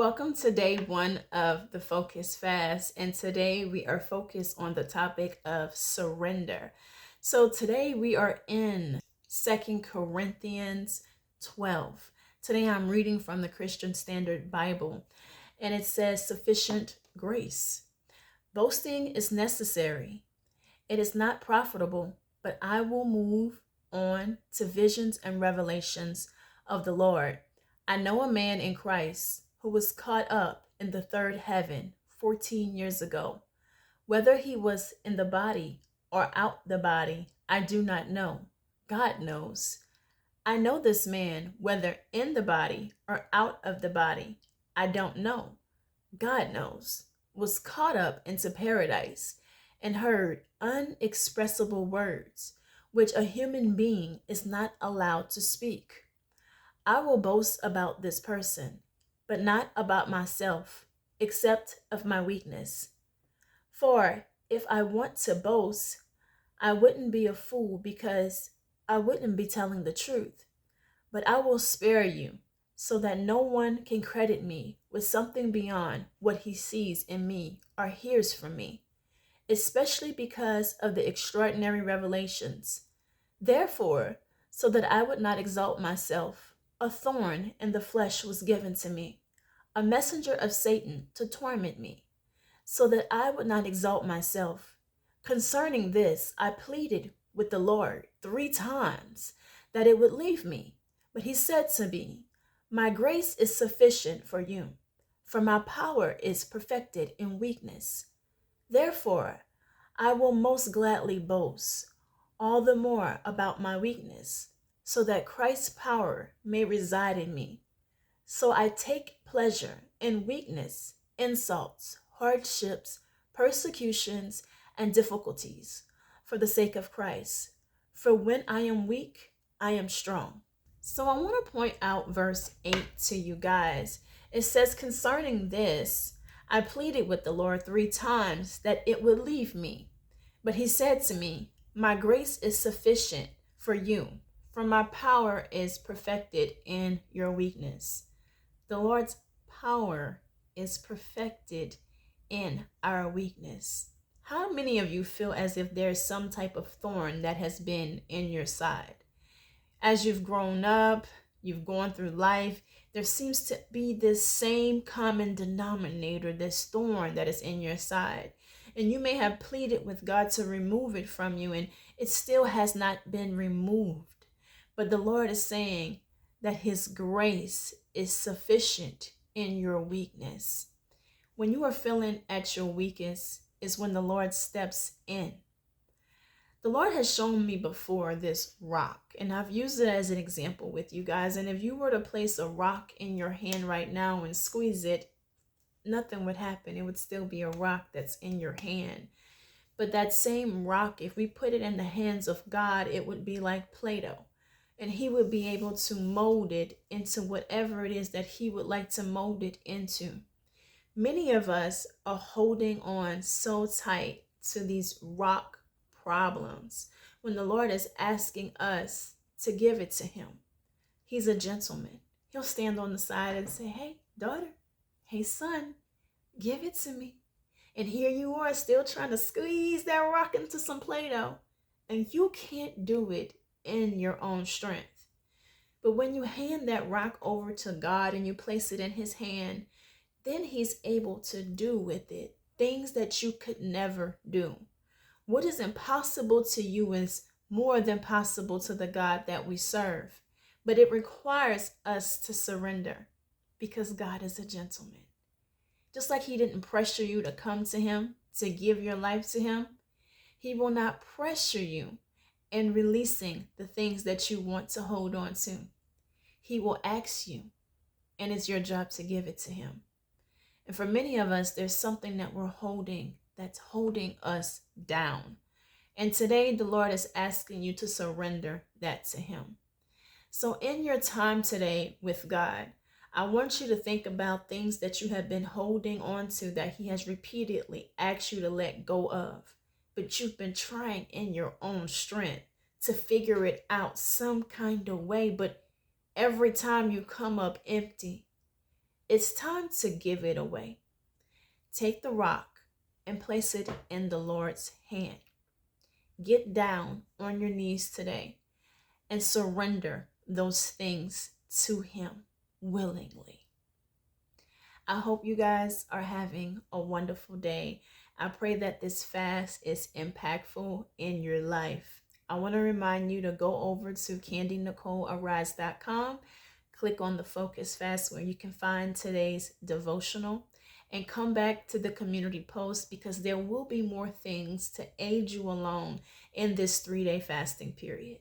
Welcome to day one of the Focus Fast, and today we are focused on the topic of surrender. So today we are in 2 Corinthians 12. Today I'm reading from the Christian Standard Bible, and it says, "Sufficient grace. Boasting is necessary. It is not profitable, but I will move on to visions and revelations of the Lord. I know a man in Christ who was caught up in the third heaven 14 years ago. Whether he was in the body or out the body, I do not know. God knows. I know this man, whether in the body or out of the body, I don't know. God knows, was caught up into paradise and heard unexpressible words, which a human being is not allowed to speak. I will boast about this person, but not about myself, except of my weakness. For if I want to boast, I wouldn't be a fool because I wouldn't be telling the truth. But I will spare you so that no one can credit me with something beyond what he sees in me or hears from me, especially because of the extraordinary revelations. Therefore, so that I would not exalt myself, a thorn in the flesh was given to me, a messenger of Satan to torment me, so that I would not exalt myself. Concerning this, I pleaded with the Lord 3 times that it would leave me. But he said to me, My grace is sufficient for you, for my power is perfected in weakness. Therefore, I will most gladly boast all the more about my weakness, so that Christ's power may reside in me. So I take pleasure in weakness, insults, hardships, persecutions, and difficulties for the sake of Christ. For when I am weak, I am strong." So I want to point out verse 8 to you guys. It says, "Concerning this, I pleaded with the Lord 3 times that it would leave me. But he said to me, My grace is sufficient for you, for my power is perfected in your weakness." The Lord's power is perfected in our weakness. How many of you feel as if there's some type of thorn that has been in your side? As you've grown up, you've gone through life, there seems to be this same common denominator, this thorn that is in your side. And you may have pleaded with God to remove it from you, and it still has not been removed. But the Lord is saying that his grace is sufficient in your weakness. When you are feeling at your weakest is when the Lord steps in. The Lord has shown me before this rock, and I've used it as an example with you guys. And if you were to place a rock in your hand right now and squeeze it, nothing would happen. It would still be a rock that's in your hand. But that same rock, if we put it in the hands of God, it would be like Play-Doh. And he would be able to mold it into whatever it is that he would like to mold it into. Many of us are holding on so tight to these rock problems when the Lord is asking us to give it to him. He's a gentleman. He'll stand on the side and say, "Hey, daughter, hey, son, give it to me." And here you are still trying to squeeze that rock into some Play-Doh, and you can't do it in your own strength. But when you hand that rock over to God and you place it in his hand, then he's able to do with it things that you could never do. What is impossible to you is more than possible to the God that we serve. But it requires us to surrender because God is a gentleman. Just like he didn't pressure you to come to him, to give your life to him, he will not pressure you in releasing the things that you want to hold on to. He will ask you, and it's your job to give it to him. And for many of us, there's something that we're holding that's holding us down. And today, the Lord is asking you to surrender that to him. So in your time today with God, I want you to think about things that you have been holding on to that he has repeatedly asked you to let go of. But you've been trying in your own strength to figure it out some kind of way. But every time you come up empty, It's time to give it away. Take the rock and place it in the Lord's hand. Get down on your knees today and surrender those things to Him willingly. I hope you guys are having a wonderful day. I pray that this fast is impactful in your life. I want to remind you to go over to candynicolearise.com, click on the Focus Fast where you can find today's devotional, and come back to the community post because there will be more things to aid you along in this 3-day fasting period.